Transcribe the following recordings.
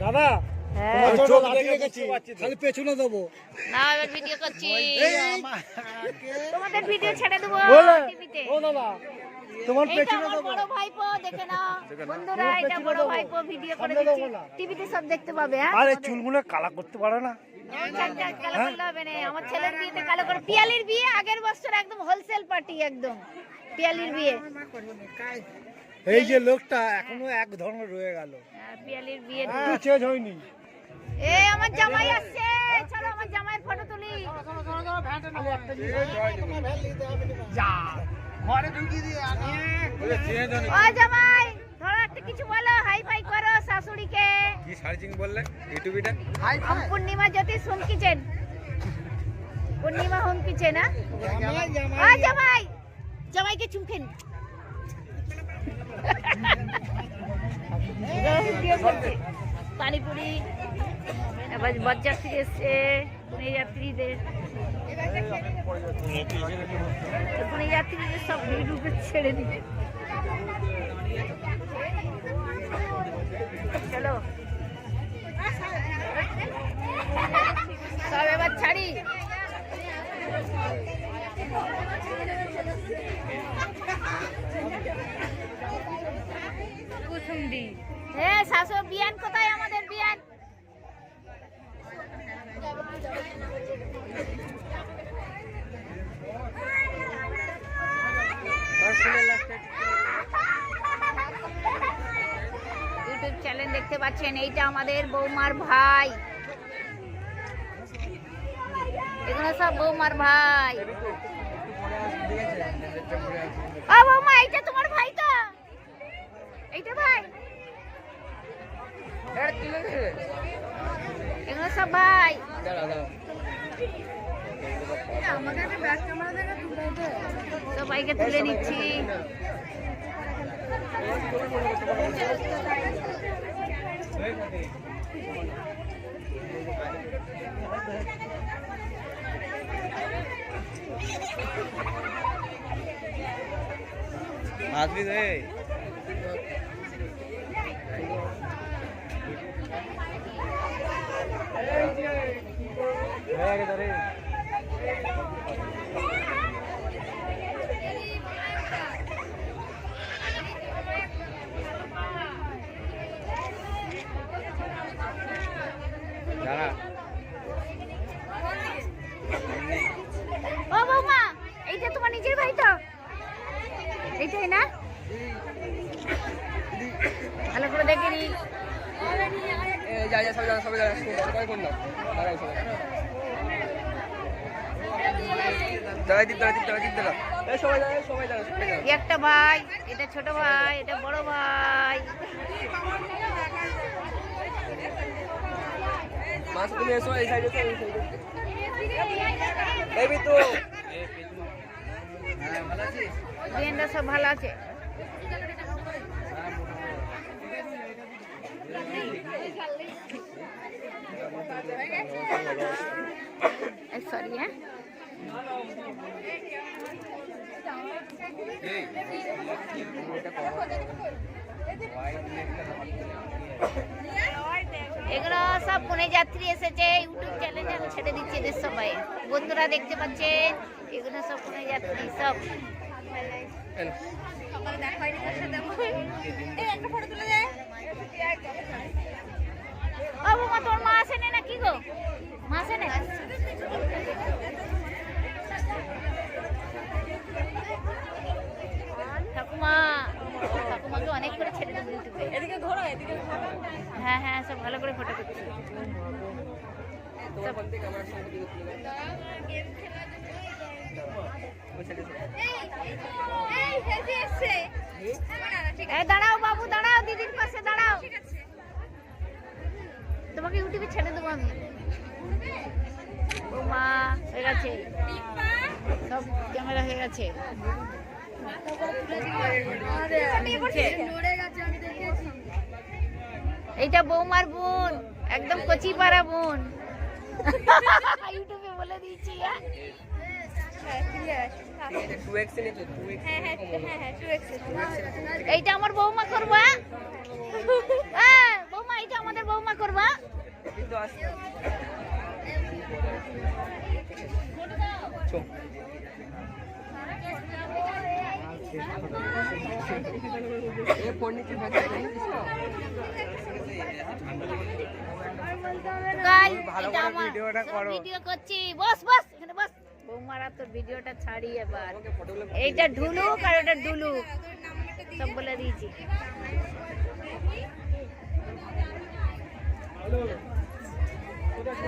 দাদা খালি পেছনে দেবো না, এবার ভিডিও করছি, তোমাদের ভিডিও ছেড়ে দেবো টিভিতে। ও দাদা তোমার এইটা পেছনে আমার দেবো বড় ভাইপো, দেখে নাও বন্ধুরা, এটা বড় ভাইপো ভিডিও করে দিচ্ছি, টিভিতে সব দেখতে পাবে। হ্যাঁ, আরে চুলগুলো কালা করতে পারে না? কালো করলে হবে না, আমার ছেলের বিয়েতে কালো করে। পিয়ালির বিয়ে আগের বছর একদম হোলসেল পার্টি, একদম পিয়ালির বিয়ে। এই যে লোকটা এখনো এক ধরনের রয়ে গেল, পিয়ালির বিয়ে চেঞ্জ হয়নি। এই আমার জামাই আসছে, চলো আমার জামাইয়ের ফটো তুলি। ও জামাই, ধরো একটা কিছু বলো, হাই ফাই করো শাশুড়িকে। কি সার্চিং বললে ইউটিউবে? পূর্ণিমা জ্যোতি হোম কিচেন, পূর্ণিমা হোম কিচেন। হ্যাঁ জামাই, জামাইকে চুমখেন। পানিপুরি, এবার বরযাত্রী এসছে, যাত্রীদের যাত্রীদের সব ভিড় ছেড়ে দিচ্ছে। চলো সব এবার ছাড়ি। হ্যাঁ শাশুড়ি বিয়ান কোথায়? আমাদের বিয়ান ইউটিউব চ্যানেল দেখতে পাচ্ছেন, এইটা আমাদের বৌমার ভাই, এগুলো সব বৌমার ভাই। ও বৌমা, এইটা তোমার ভাই তো? এইটা ভাই, এগুলো সব ভাই। সবাইকে তুলে নিচ্ছি। আসবি রে ও বৌমা, এইটা তোমার নিজের ভাই তো? এইটাই না? ভালো করে দেখে নি। একটা ভাই, এটা ছোট ভাই, এটা বড় ভাই। তুমি এসো এই সাইডে, বিয়েনরা সব ভালো আছে? সরি, হ্যাঁ এগুলো সব কোনে যাত্রী এসেছে, ইউটিউব চ্যানেল ছেড়ে দিচ্ছে এদের সবাই। বন্ধুরা দেখতে পাচ্ছেন, এগুলো সব কোনে যাত্রী সব। ও বাবা, তোর মা আসেনি না কি গো? মা আসেনি? ঠাকুমা, ঠাকুমাকে অনেক করে ছেড়ে দেবো ইউটিউবে। এদিকে ঘোরো, এদিকে ঘোরো। হ্যাঁ হ্যাঁ, সব ভালো করে ফটো করছি। দাঁড়াও বাবু, দাঁড়াও, দিদির পাশে দাঁড়াও, তোমাকে ইউটিউবে ছেড়ে দেবো আমি। ও মা, হয়ে গেছে সব, ক্যামেরা হয়ে গেছে। এইটা বৌমার বোন, একদম কচিপাড়া বোন। ইউটিউবে বলে দিয়েছি। এইটা আমার বৌমা করবো। হ্যাঁ বৌমা, এটা আমাদের বৌমা করবা? কিন্তু আসছে এ ফোন নিতে ভালো গাইস ভালো এটা করে আমার ভিডিওটা করো। ভিডিও করছি, বস বস এখানে বস। বৌমারা তোর ভিডিওটা ছাড়ি এবার। এইটা ঢুলুক আর ওটা ডুলুক, সব বলে দিয়েছি।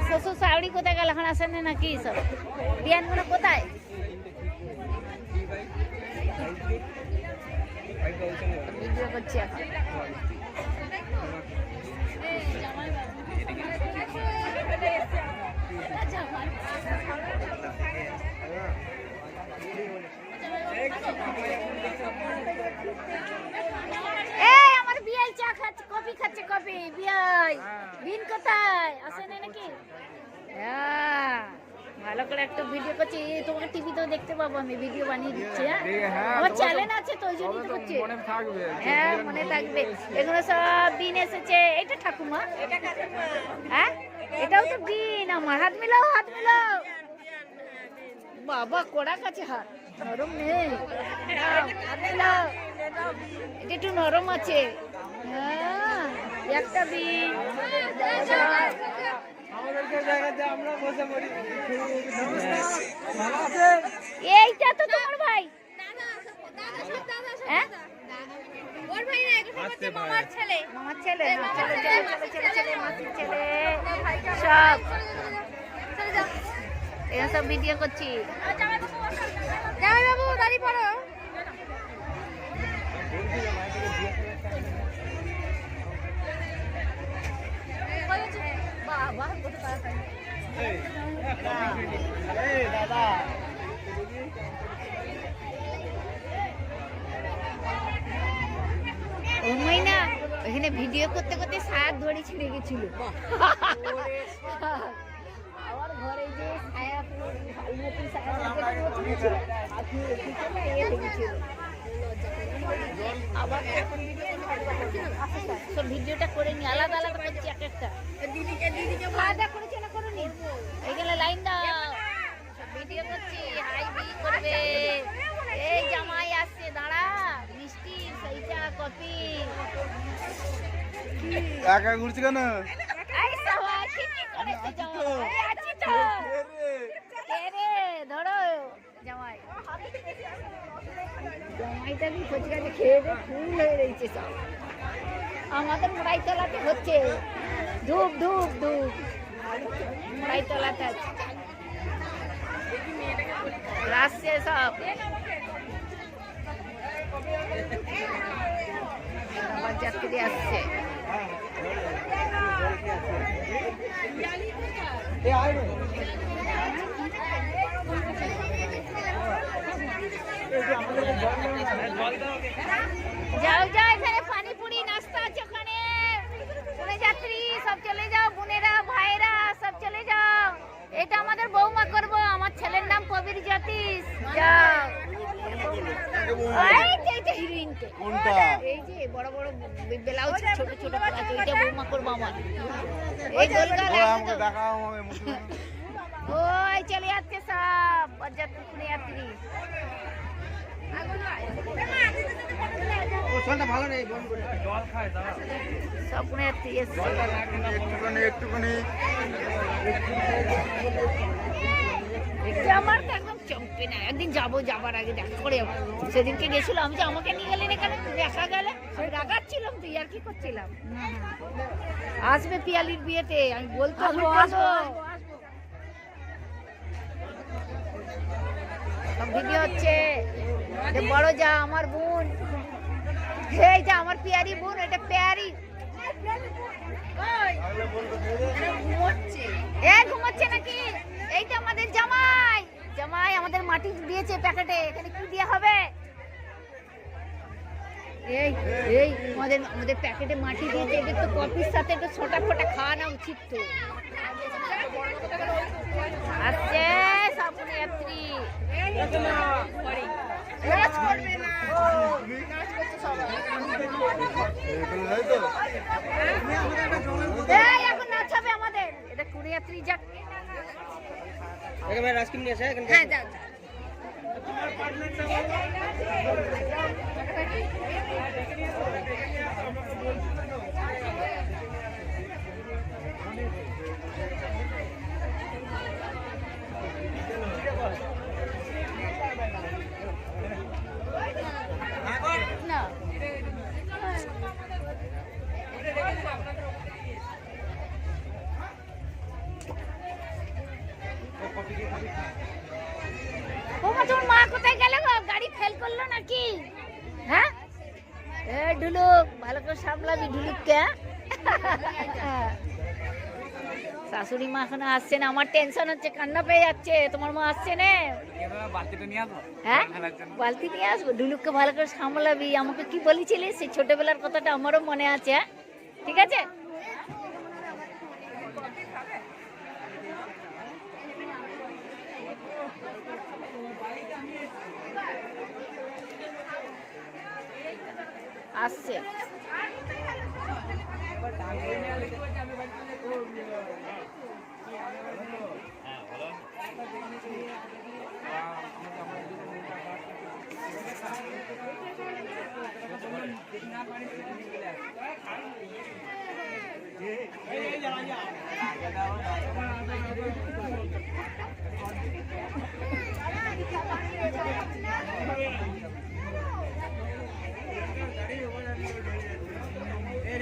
শ্বশুর শাড়ি কোথায় গেল? এখন আসেন নাকি সব? বিয়ান গুলো কোথায়? ভিডিও করছি এখন। এই আমার বিয়াই চা খাচ্ছে, কফি খাচ্ছে, কফি। বিয়াই বিন কোথায়? আসে না নাকি? হ্যাঁ, ভালো করে একটা ভিডিও করছি, তোমার টিভিতেও দেখতে পাবো, আমি ভিডিও বানিয়ে দিচ্ছি। হ্যাঁ, আমার চ্যানেল আছে তো, ওই জন্যই তো করছি। হ্যাঁ, মনে থাকবে। এগুলো সব বিন এসেছে। এটা ঠাকুমা, হ্যাঁ এটাও তো বিন। আমার হাত মিলাও, হাত মিলাও। বাবা কড়া কাছে হাত, নরম নেই। হাত মিলাও, এটা একটু নরম আছে। হ্যাঁ, একটা বিন। এইটা তো তোমার ভাই? হ্যাঁ, মামার ছেলে। মামার ছেলে, ছেলে ছেলে ছেলে ছেলে মাসির ছেলে, সব এরা সব ভিডিও করছি। বাবু দাঁড়িয়ে পড়ো। বাবা কত তাড়াতাড়ি। দাদা ও মাইনা এখানে ভিডিও করতে করতে সাত ধরে ছিঁড়ে গেছিল। আমার ঘরে যে ছায়া নতুন ছায়া ছিল, আপনি ইয়ে লেগেছিল। আবার এখন সব ভিডিওটা করে নি, আলাদা আলাদা করছি এক একটা। আলাদা করেছে না করুনি? এইখানে লাইন দাও, সব ভিডিও করছি। হাই বি করবে। এই জামাই আসছে, দাঁড়া। মিষ্টি, সেইটা, কফি। একা ঘুরছি কেন? এই সাবা কি কি করেছে জামাই? এই আছি তো। কে রে? ধরো জামাই। জামাইটা কি ফুচকাতে খেয়ে দে, ফুল হয়ে রয়েছে সব। আমাদের মোড়াই তলাতে হচ্ছে, ধূপ ধূপ ধূপ মোড়াই তলাতে আছে। আসছে সব। আমার যাত্রী আসছে। যাও যাও, এখানে পানিপুরি নাস্তা আছে। ওখানে পুনে যাত্রী সব চলে যাও, বোনেরা ভাইরা সব চলে যাও। এটা আমাদের বৌমা করবো। আমার ছেলের নাম কবির জ্যোতিষ। যাও। এই যে এইটা হিরোইনকে, এই যে বড় বড় ব্লাউজ, ছোট ছোট আছে, ওইটা বৌমা করবো আমার। এই গোলগা লাগবে তো। ওই চলে যাচ্ছে সব বরযাত্রী, পুনে যাত্রী। ভালো নেই, সব পুনে যাত্রী এসছে। একটুখানি আমার তো একদম চমকে না। একদিন যাবো, যাবার আগে দেখা করে যাবো। সেদিনকে গেছিল, আমি যে আমাকে নিয়ে গেলেন এখানে, দেখা গেলে আমি রাগাচ্ছিলাম, তুই আর কি করছিলাম। আসবে পিয়ালির বিয়েতে, আমি বলতো আসবো। ভিডিও হচ্ছে। বড় যা আমার বোন, এই যা আমার পিয়ারি বোন, এটা পেয়ারি। ঘুমাচ্ছে নাকি? এইটা আমাদের জামাই। জামাই আমাদের মাটি দিয়েছে প্যাকেটে। এখানে কি দিয়ে হবে? এই এই আমাদের প্যাকেটে মাটি দিয়েছে। এটা তো কফির সাথে একটু ছোটা ফোটা খাওয়ানো উচিত তো। আসছে সব যাত্রী। নাচ করবে না, নাচ করছে সবাই। আইসক্রিম নিয়ে আসে এখানে। হ্যাঁ যাও যাও। না ওমা তোমার মা কোথায় গেল গো? গাড়ি ফেল করলো নাকি? হ্যাঁ এ ঢুলুক, ভালো করে সামলাবি ঢুলুককে। শাশুড়ি মা এখনো আসছে না, আমার টেনশন হচ্ছে, কান্না পেয়ে যাচ্ছে। তোমার মা আসছে না? হ্যাঁ বালতি নিয়ে আসবো। ঢুলুককে ভালো করে সামলাবি। আমাকে কি বলেছিলিস সেই ছোটবেলার কথাটা আমারও মনে আছে। হ্যাঁ ঠিক আছে। আসছে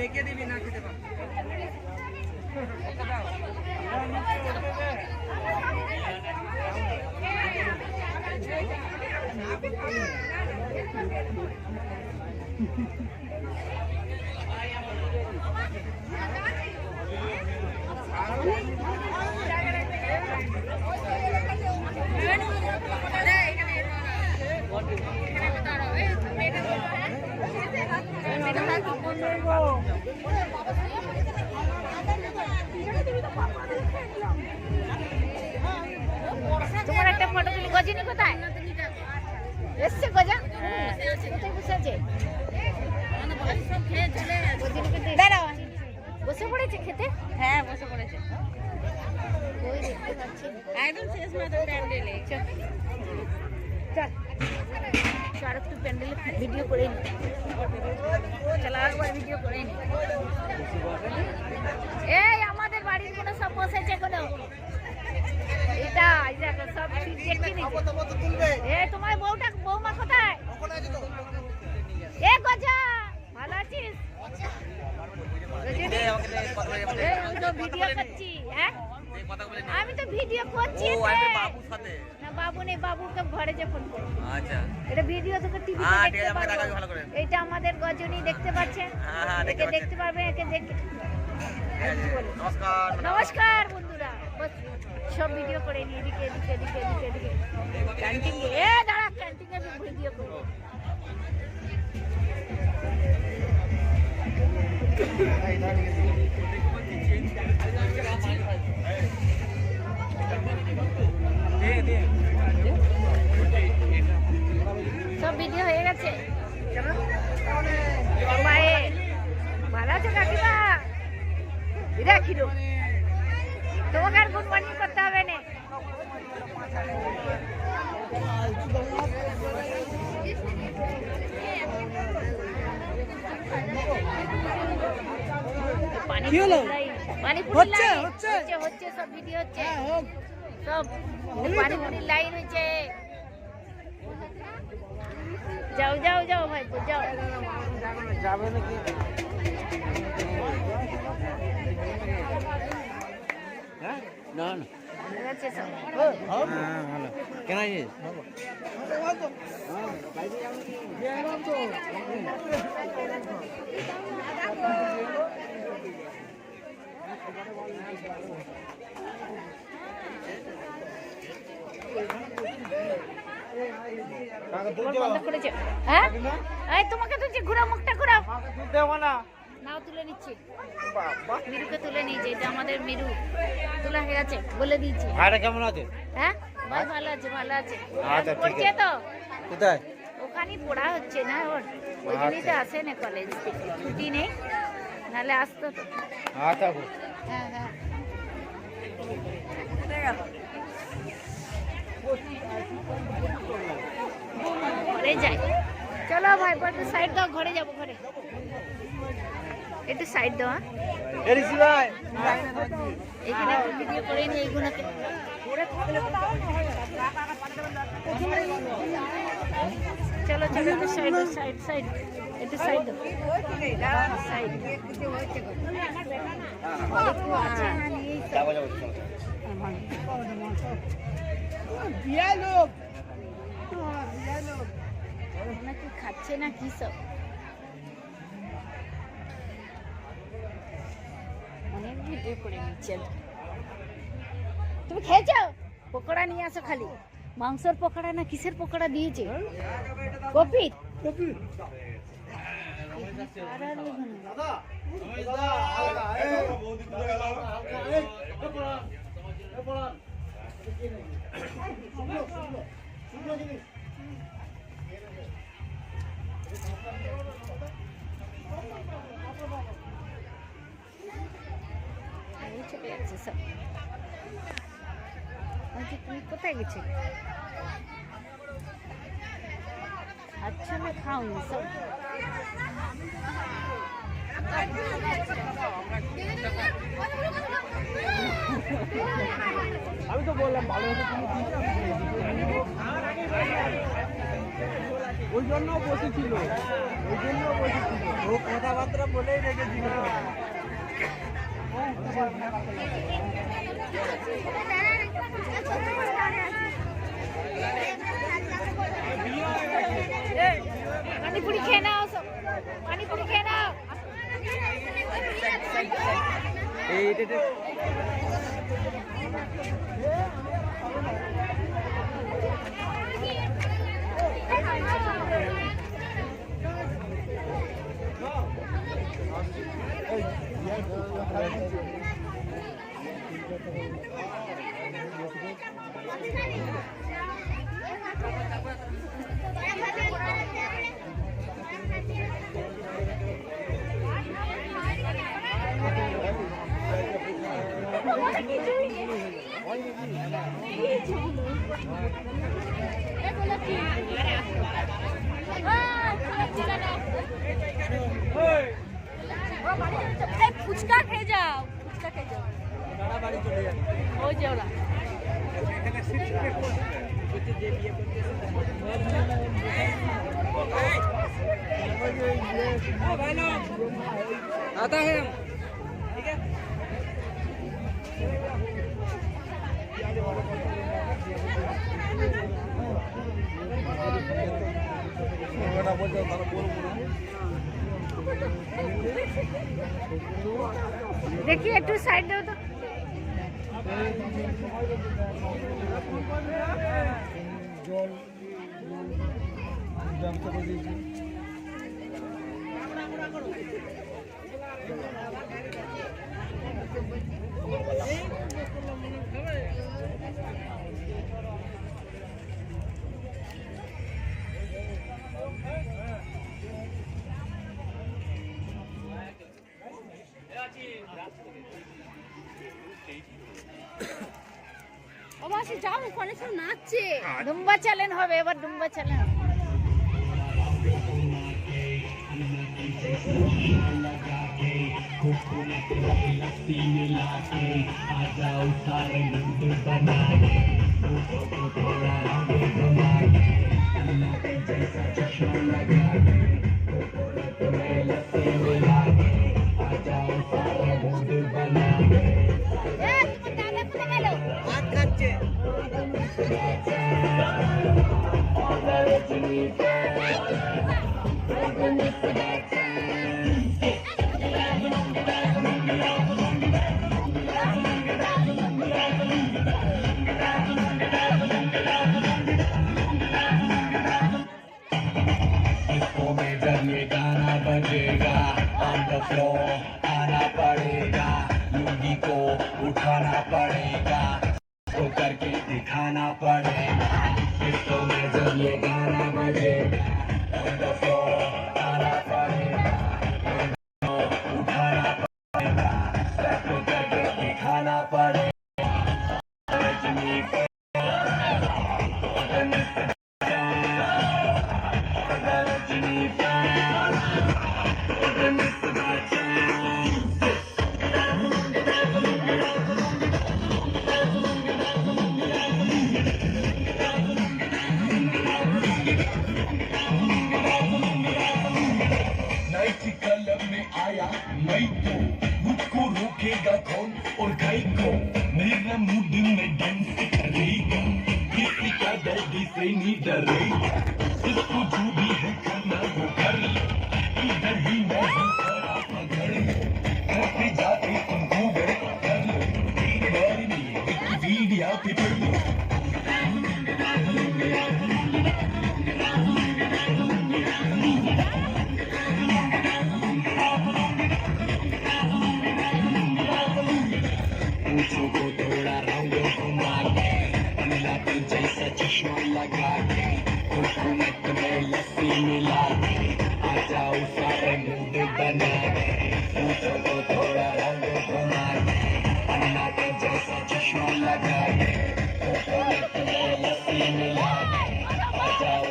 রেখে দিবি না খেতে পারবো। তোমার একটা ফটো তুলি। গজিনী কোথায় এসছে? গজা কোথায় বসে আছে? দাঁড়াও, বসে পড়েছে খেতে? হ্যাঁ বসে পড়েছে ওই দেখতে পাচ্ছি। একদম শেষ মাত্র প্যান্ডেলে। চল চল চল একটু প্যান্ডেলে ভিডিও করে নি। চল একবার ভিডিও করে নি। এই আমাদের বাড়ির কোনো সব বসেছে কোনো? এটা এই দেখো সব দেখতে নিচ্ছে। এ তোমার বৌমা কোথায়? এ গজা ভালো আছিস? আমি তো ভিডিও করছি। হ্যাঁ আমি তো ভিডিও করছি। না বাবু নেই, বাবুকে ঘরে যে ফোন করো। এটা ভিডিও তোকে টিভি দেখতে পারবো। এটা আমাদের গজনী দেখতে পাচ্ছেন, একে দেখতে পারবে, একে দেখে। নমস্কার বন্ধুরা, বস সব ভিডিও করে নি। এদিকে এদিকে এদিকে এদিকে এদিকে ক্যান্টিন এ দাঁড়া, ক্যান্টিনে ভিডিও করবো। সব ভিডিও হয়ে গেছে। বায়ে ভালো আছো কাকিমা? রাখিল তোমাকে আর গুড মর্নিং করতে হবে না। পানিপুরি লাইন হচ্ছে, সব ভিডিও হচ্ছে, সব পানিপুরির লাইন হচ্ছে। যাও যাও যাও ভাই যাও। যাবে নাকি? হ্যাঁ না না ঠিক আছে সব। হ্যাঁ ভালো। কেন আছিস? বন্ধ করেছে। হ্যাঁ এই তোমাকে তো যে ঘোরা মুখটা ঘোরাও। দেবো না। নাও তুলে নিচ্ছি, মিরুকে তুলে নিয়েছে। এটা আমাদের মিরু তোলা হয়ে গেছে, বলে দিয়েছি। ভাইটা কেমন আছে? হ্যাঁ ভাই ভালো আছে, ভালো আছে। আচ্ছা, ঠিক পড়ছে আছে। তো কোথায়? ওখানেই পড়া হচ্ছে না ওর, ওই জন্যই তো আসে না কলেজ থেকে, ছুটি নেই, নাহলে আসতো তো। আচ্ছা হ্যাঁ হ্যাঁ ঘরে যাই, চলো ভাই একটু সাইড দাও, ঘরে যাবো, ঘরে একটু সাইড দাও। এখানে ভিডিও করে নি এইগুলোকে। চলো চলো একটু সাইড দাও, সাইড সাইড একটু সাইড দাও, সাইড। কি খাচ্ছে না কি সব, অনেক ভিডিও করে নিচ্ছে। তুমি খেয়েছো? পকোড়া নিয়ে আসো, খালি মাংসের পকোড়া না কিসের পকোড়া দিয়েছে? কপির। চলে যাচ্ছে সব। তুমি কোথায় গেছে? আচ্ছা না খাওনি সব। আমি তো বললাম ভালো হতো, ওই জন্য বসেছিল, ও কথাবার্তা বলেই রেখেছিল। পানিপুরি খেয়ে নাও সব, পানিপুরি খেয়ে নাও। ফুচকা খেয়ে যাও, ফুচকা খেয়ে যাও, ওই যে ওরা। आता है ठीक है। देखिए একটু সাইড দাও তো। জল ব্যবস্থা করে দিয়েছি। অবশ্যই যাও, ওখানে সব নাচছে। ডুম্বা চ্যালেঞ্জ হবে এবার, ডুম্বা চ্যালেঞ্জ। आना पड़ेगा, लुंगी को उठाना पड़ेगा, तो करके दिखाना पड़ेगा। इसको में जब ये गाना बजेगा, on the floor आना पड़ेगा, उठाना पड़ेगा, तो करके दिखाना पड़ेगा। देखेगा कौन और गाय को मेरा मूड में डांस करेगा किसी का डैडी से नहीं डरेगा इसको जो भी है करना वो कर इधर ही मैं हूँ खड़ा पकड़ घर पे जाके तुमको बेटा कर लो तीन बार नहीं विकिपीडिया पे पढ़ लो पूछो को थोड़ा रंग घुमा के पन्ना पे जैसा चश्मा लगा के हुकूमत में लस्सी मिला के आ जाओ सारे मूड बना के पूछो को थोड़ा रंग घुमा के पन्ना पे जैसा चश्मा लगा के हुकूमत में लस्सी मिला के आ जाओ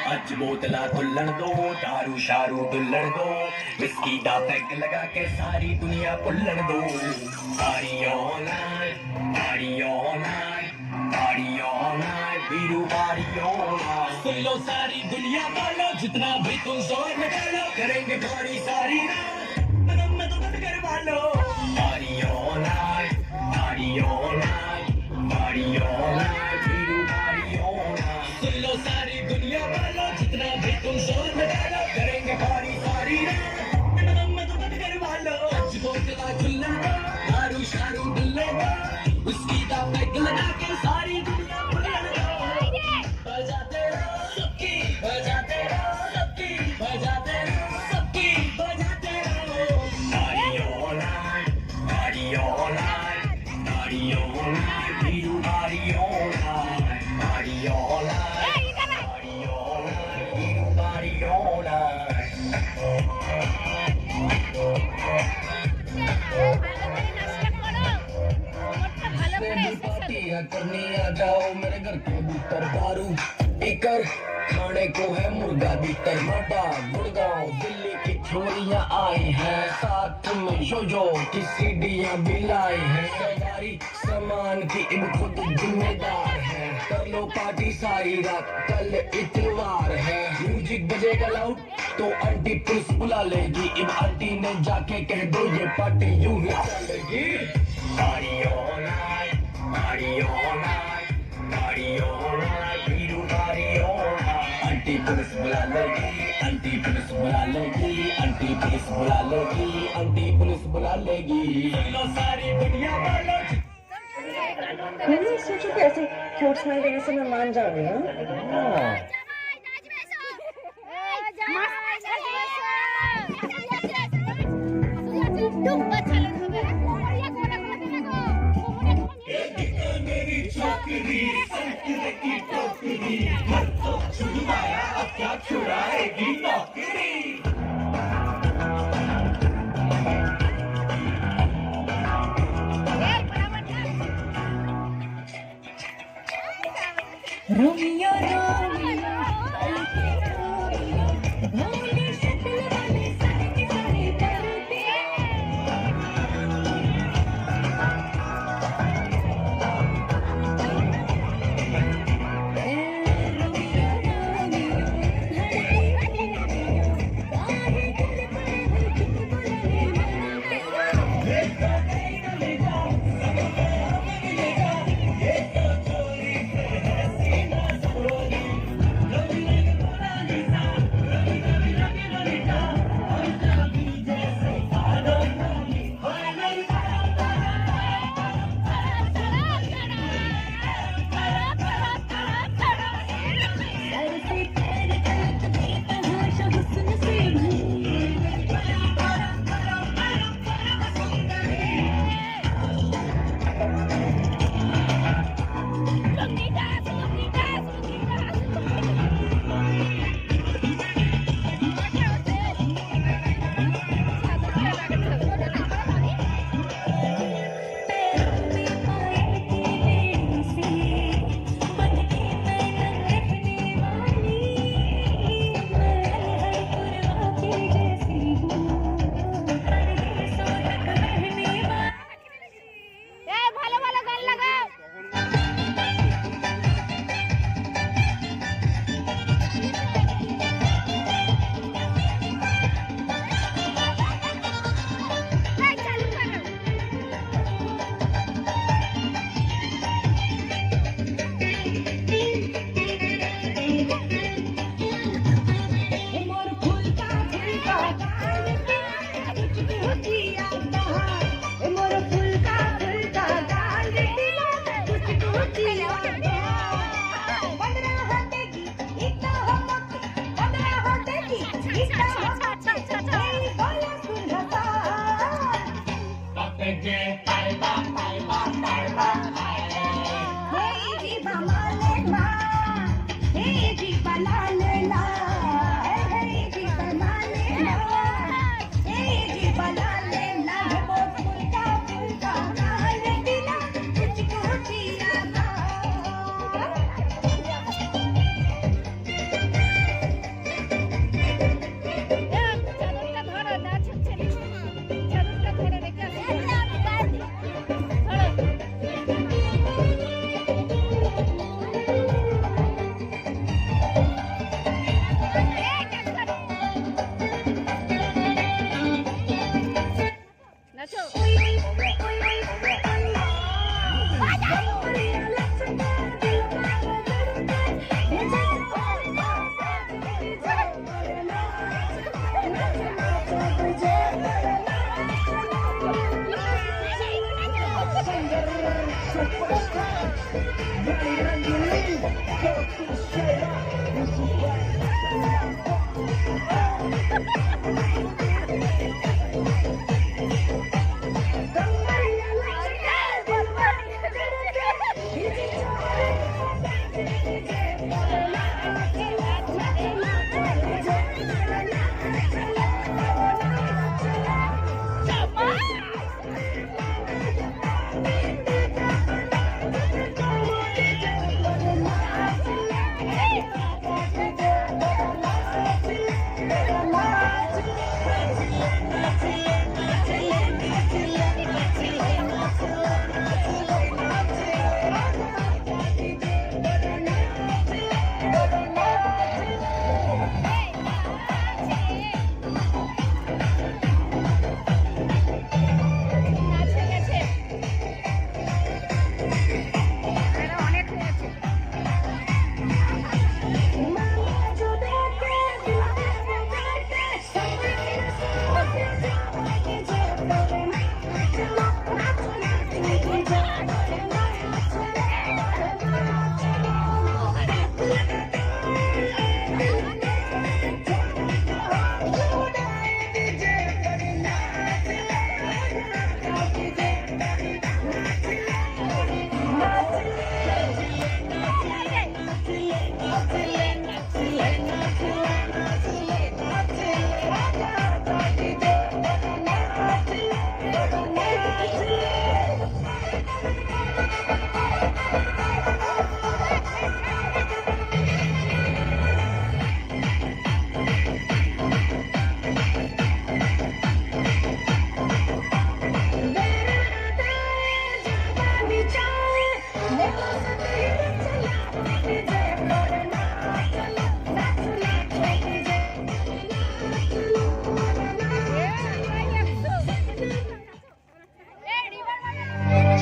अज बोतला खुल्लन दो दारू शारू दुल्लण दो विस्की दा पैग लगा के सारी दुनिया पुल्लण दो पार्टी ऑल नाइट बीरू पार्टी ऑल नाइट सुन लो सारी दुनिया वालों जितना भी तुम जोर निकालो करेंगे पार्टी सारी रात मैं तो बंद करवा लो पार्टी ऑल नाइट बीरू पार्टी ऑल नाइट सुन लो सारी दुनिया वालों जितना भी तुम जोर निकालो करेंगे पार्टी सारी रात मैं तो बंद करवा लो आज बोतला खुल्लन दो दारू शारू दुल्हन दो उसकी दा पैग लगा के सारी दुनिया पुल्लण दो बजाते रहो सबकी बजाते रहो सबकी बजाते रहो सबकी बजाते रहो पार्टी ऑल नाइट बीरू party all night party all night party all करनी आ जाओ मेरे घर के भीतर दारू पीकर खाने को है मुर्गा भी टमाटा गुड़गांव दिल्ली की छोरियां आई हैं साथ में जो की सीढ़ियां भी लाई हैं सवारी सामान की इन खुद जिम्मेदार है कर लो पार्टी सारी रात कल इतवार है म्यूजिक बजेगा लाउड तो आंटी पुलिस बुला लेगी इन आंटी ने जाके कह दो ये पार्टी यूं ही चलेगी पार्टी ऑल नाइट बीरू party all night aunty police बुला लेगी आंटी पुलिस बुला लेगी आंटी पुलिस बुला लेगी आंटी पुलिस बुला लेगी लो सारी दुनिया वालों मैंने सोचा कि ऐसे क्यूट स्माइल देने से मैं मान जाऊंगी चौकरी संतरे की टोकरी घर तो छुड़वाया अब क्या छुड़ाएगी नौकरी रोमियो रोमियो भोली शक्ल वाले सारे सारे परदे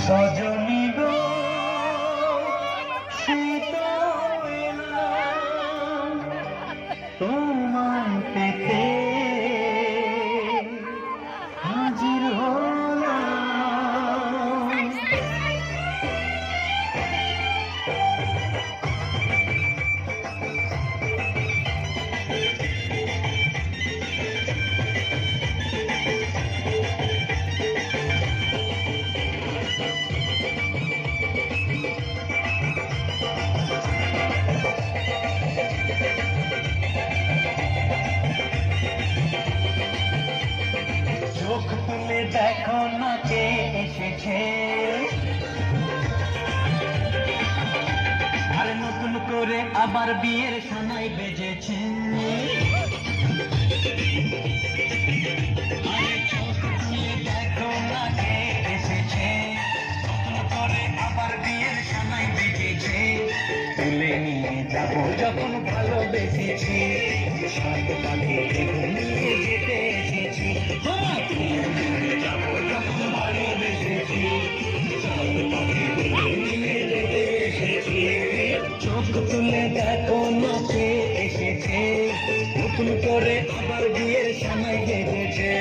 সজনী গো শীত এলাম তোমায় পেতে হাজির হলাম। চোখ তুলে দেখো না কে এসেছে, আর নতুন করে আবার বিয়ের সানাই বেজেছে। আরে চোখ তুলে দেখো না কে এসেছে, নতুন করে আবার বিয়ের সানাই বেজেছে। তুলে নিয়ে যাবো যখন ভালোবেসেছি, সাত পাখি নিয়ে যেতে এসেছি। যাবো যখন ভালোবেসেছি, সাত পাখি নিয়ে যেতে এসেছি। চোখ তুলে দেখো না কে এসেছে, নতুন করে আবার বিয়ের সময় বেজেছে।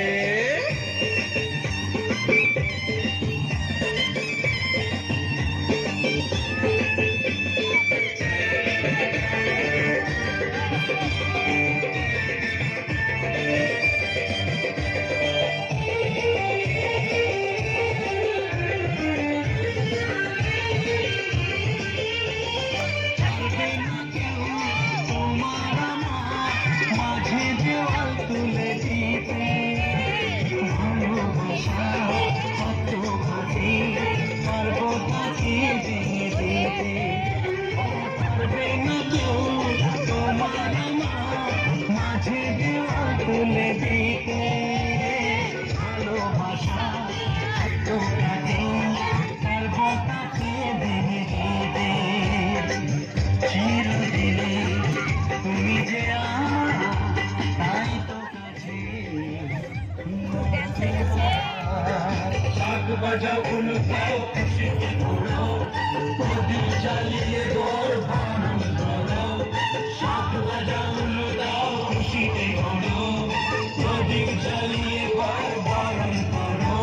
তুলে দিতে ভালোবাসা তো কাটে তার বতাকে দিতে চিরদিনে তুমি যে আমার তাই তো কাছে শাক বাজাও উলুকাও খুশিতে ঘোরো প্রদীপ জ্বালিয়ে গোর বানান ধরো শাক বাজাও উলুকাও খুশিতে ঘোরো প্রদীপ জ্বালিয়ে গোর বানান ধরো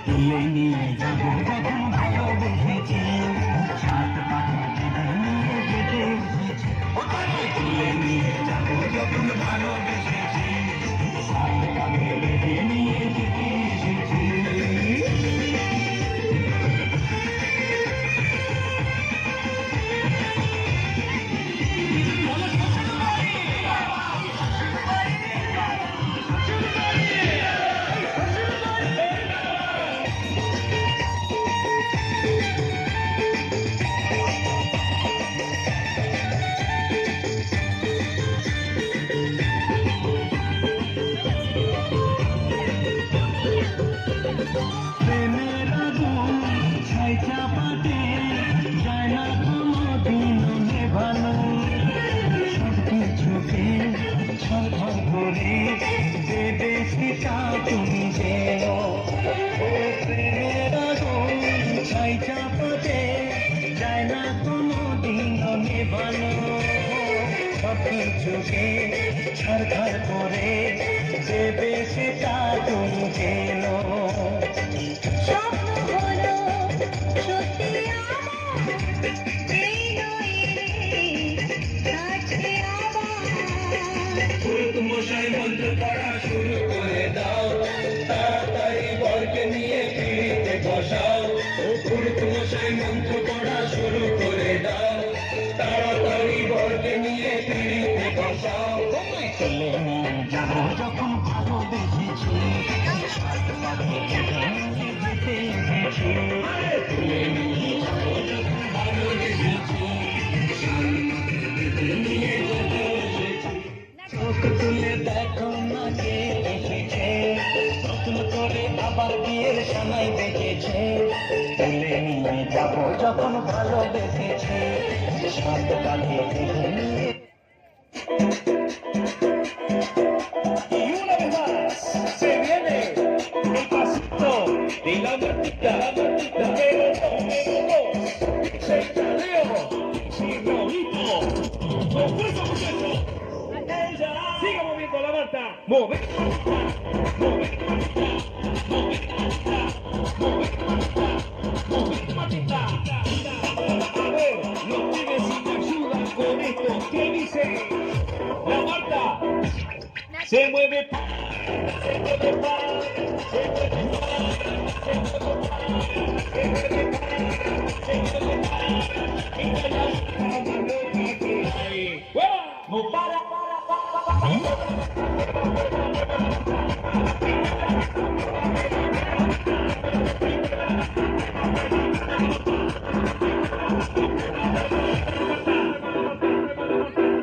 তুলে নিয়ে যাবো যখন ভালোবেসেছি সাত পাখি নিয়ে যেতে করে দেবে সেটা তুমি যেও ও প্রেমের আগুন ছাই চাপাতে যায় না কোনো দিন নেভানো সব কিছুকে ছাড়খাড় করে দেবে সেটা তুমি যেও স্বপ্ন হলো সত্যি আমার এই নইলে থাকছে আবার পুরুত মশাই মন্ত্র পড়া শুরু করে দাও তাড়াতাড়ি বরকে নিয়ে পিড়িতে বসাও ও পুরুত মশাই মন্ত্র পড়া শুরু করে দাও তাড়াতাড়ি বরকে নিয়ে পিড়িতে বসাও চলে নিয়ে যাবো যখন ভালোবেসেছি যেতে এসেছি তুলে নিয়ে যাবো যখন ভালোবেসেছি চোখ তুলে দেখো না কে এসেছে নতুন করে আবার বিয়ের সানাই বেজেছে তুলে নিয়ে যাবো যখন ভালোবেসেছে সাত কাঁধে নিয়ে Y una vez más se viene el pasito de la martita, número 2, se Leo, sin Raulito, con fuerza muchachos, ella sigue moviendo la Marta, mueve, Martita, a ver, los pibes si me ayudan con esto, ¿qué dice? La Marta se mueve, se mueve, no para.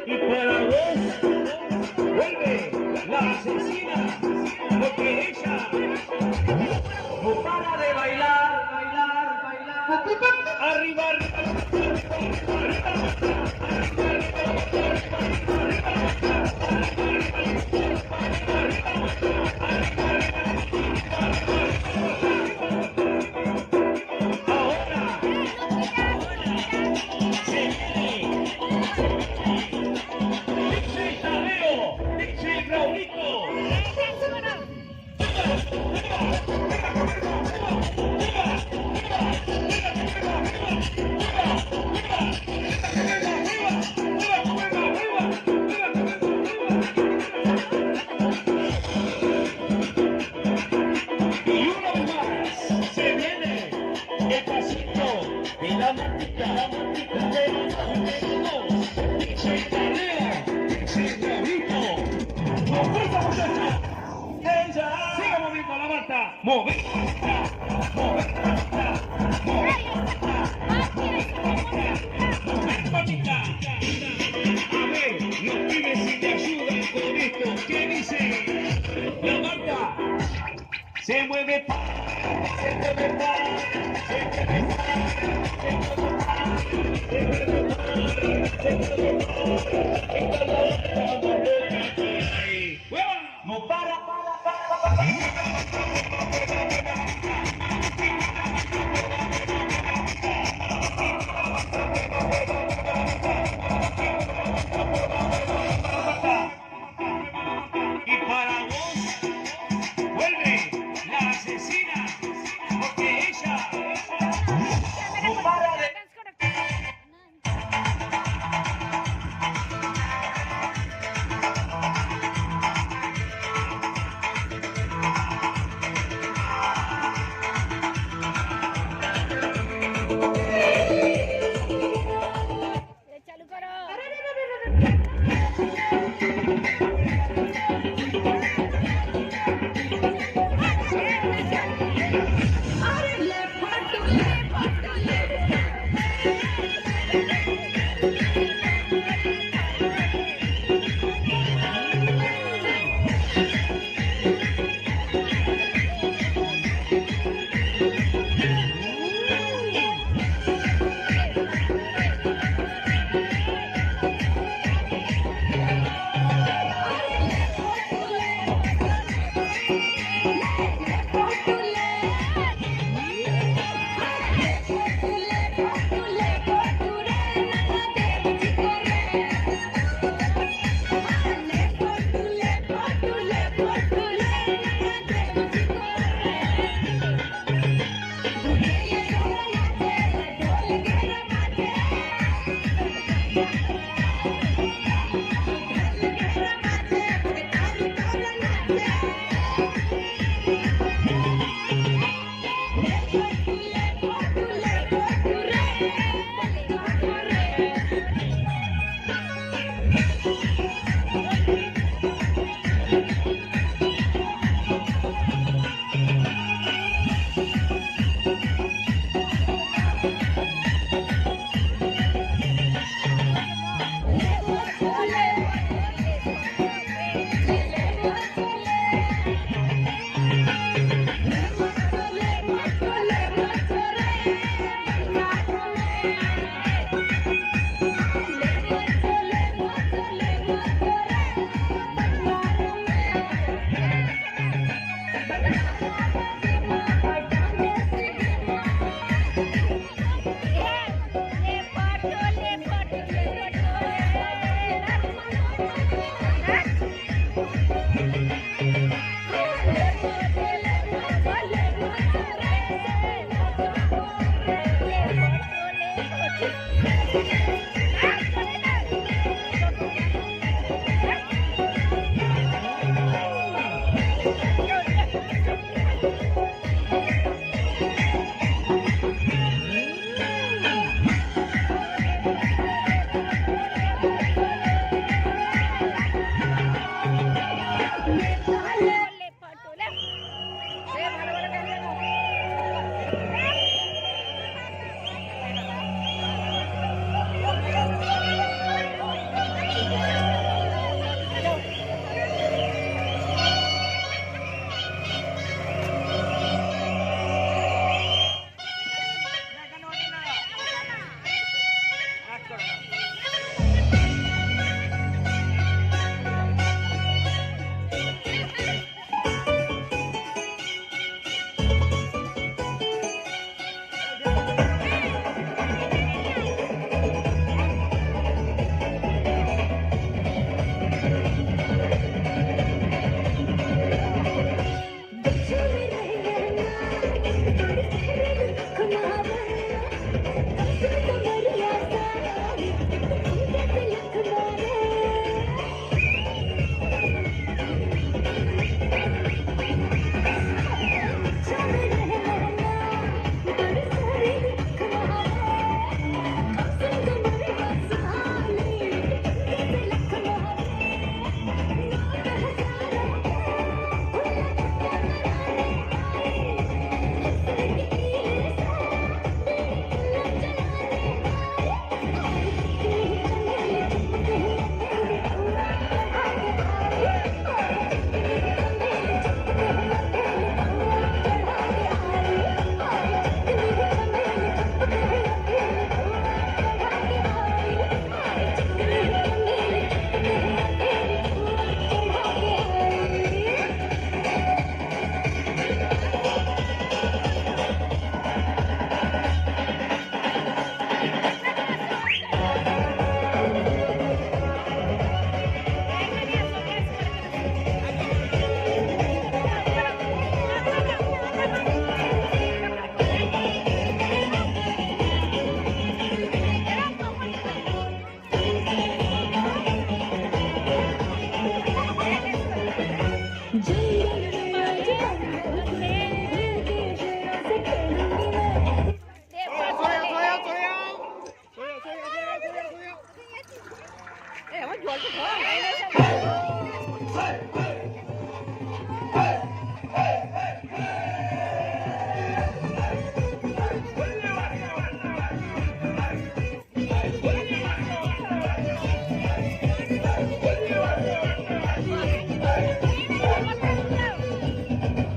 Y para vos vuelve la asesina, porque ella no para de bailar, arriba, ahora se viene. Dice Tadeo, dice Raulito. Y una vez más se viene el pasito de la Martita, número 2, dice Tadeo, dice Raulito. ¡Con fuerza, muchachos! ¡Ella! ¡Siga moviendo la Marta! ¡Mueve! Martita. A ver, los pibes si te ayudan con esto, ¿qué dice? La Marta se mueve, se mueve, no para. Y para vos vuelve la asesina, porque ella no para de...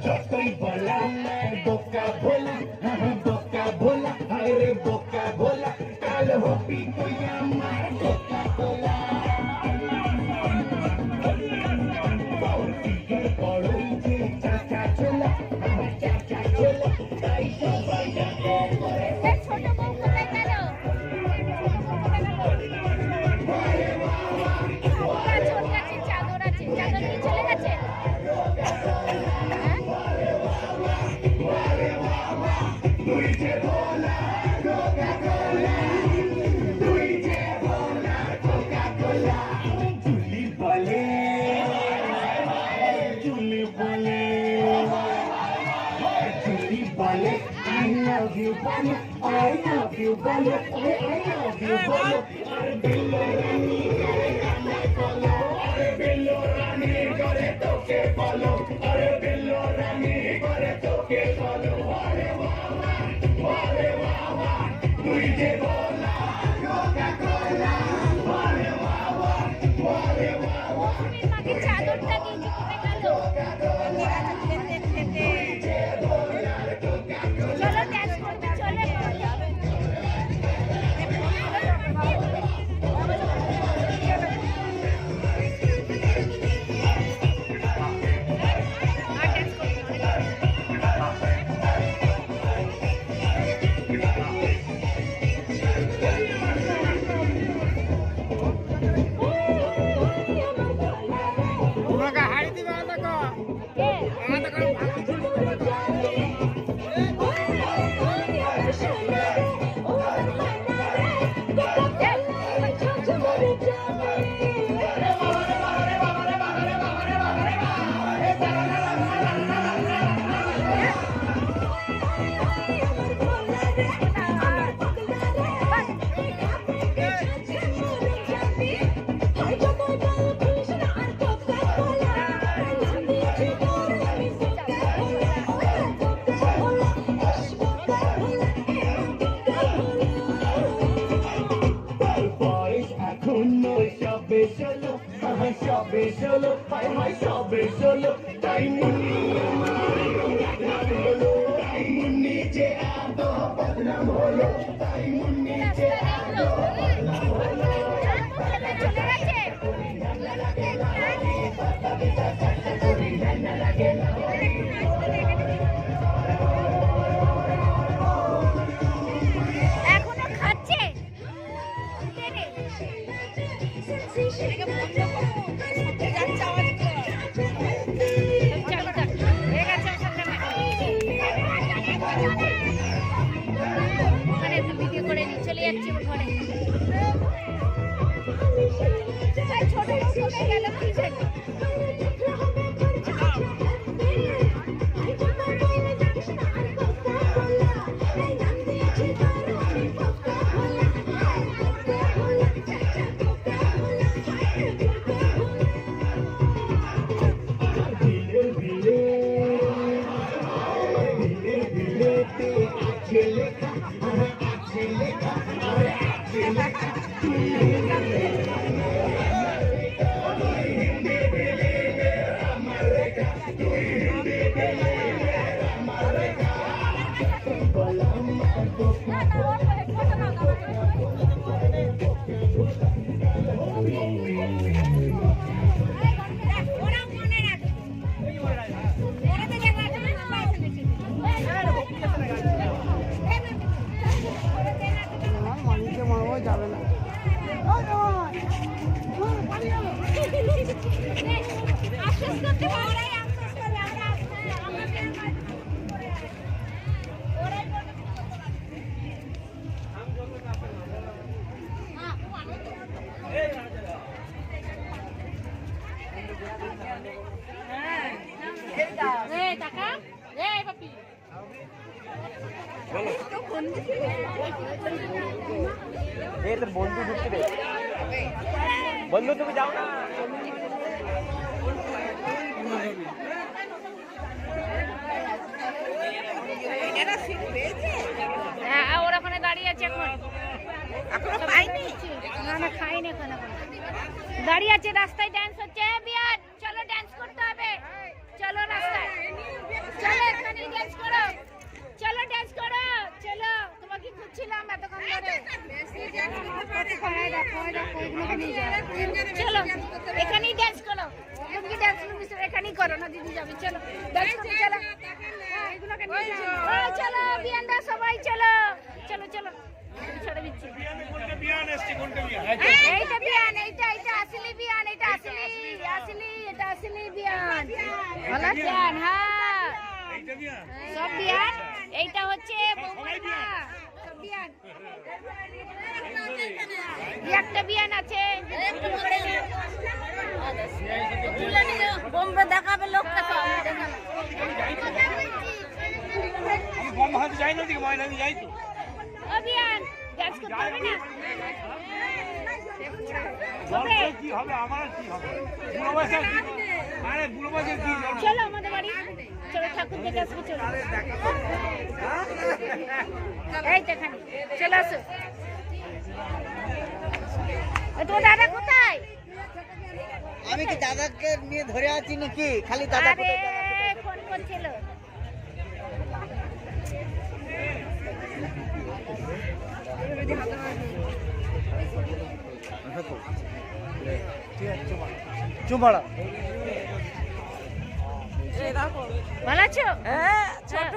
যতই বলা বোকা ভোলা বোকা ভোলা আরে বোকা ভোলা কাল হবি তুই আমার Coca কোলা বড়ই যে চাচা ছোলা আমার চাচা ছোলা তাই সবাই জানে করে ছোট বউ কোথায় গেল? ওর কাছে চাদর আছে, চাদর নিয়ে চলে গেছে। তুই যে ভোলা কোকা কোলা তুই যে ভোলা কোকা কোলা চুলি বলে চুলি বলে চুলি বলে I love you বলে I love you বলে I love you বলে আর বিল্লো রানী করে কামাই বলো আরে বিল্লো রানী করে তোকে বলো আরে বিল্লো রানী করে তোকে বলো আরে বাবা তুই যে বলা কোকা কোলা আরে বাবা মাকে চাদরটা দিয়েছি, কোথায় গেল? চলো ড্যান্স করবে, চলে তোমাকে হাই দিবে দেখো আমাদের কাছে সবে চলো সবে চলো হাই হাই সবে চলো তাই মুন্নি তাই মুন্নি যে এত বদনাম হলো তাই মুন্নি যে এত বদনাম হলো এখনো খাচ্ছে। ভিডিও করে নিয়ে চলে যাচ্ছি ওর ঘরে। ছোট কোথায় গেল কি জানি? বন্ধু ঢুকতে দে, বন্ধু তুমি যাও না। হ্যাঁ ওরা ওখানে দাঁড়িয়ে আছে এখন না না খাইনি এখন দাঁড়িয়ে আছে রাস্তায় ড্যান্স হচ্ছে বিয়ান চলো ড্যান্স করতে হবে চলো রাস্তায় চলো এখানে ড্যান্স করো চলো ড্যান্স করো চলো তোমাকে খুঁজছিলাম এতক্ষণ ধরে চলো এখানেই ড্যান্স করো তুমি ড্যান্স এখানেই করো না দিদি যাবে চলো ড্যান্স করতে চলো চলো বিয়ানরা সবাই চলো চলো চলো ছেড়ে দিচ্ছি এইটা বিয়ান এইটা আসলি বিয়ান এটা আসলি এটা আসলি বিয়ান ভালো বিয়ান হ্যাঁ সব বিয়ান এইটা হচ্ছে বৌমার মা সব বিয়ান একটা বিয়ান আছে বোম্বে দেখাবে লোকটা সব অভিয়ান ডান্স করতে হবে না কি হবে আমার কি হবে বুড়ো বয়সে আরে বুড়ো বয়সে কি চলো আমাদের বাড়ি চলো ঠাকুর দেখে আসবো চলো এই তো এখানে চলে আসো তো দাদা কোথায় আমি কি দাদাকে নিয়ে ধরে আছি নাকি খালি দাদা আরে ফোন করছিল চুমাড়া ভালো আছো হ্যাঁ ছোট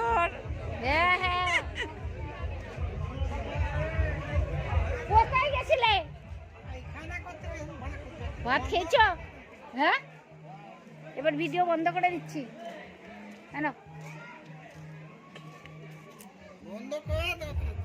হ্যাঁ হ্যাঁ কোথায় গেছিলে ভাত খেয়েছো হ্যাঁ এবার ভিডিও বন্ধ করে দিচ্ছি কেন বন্ধ করে দাও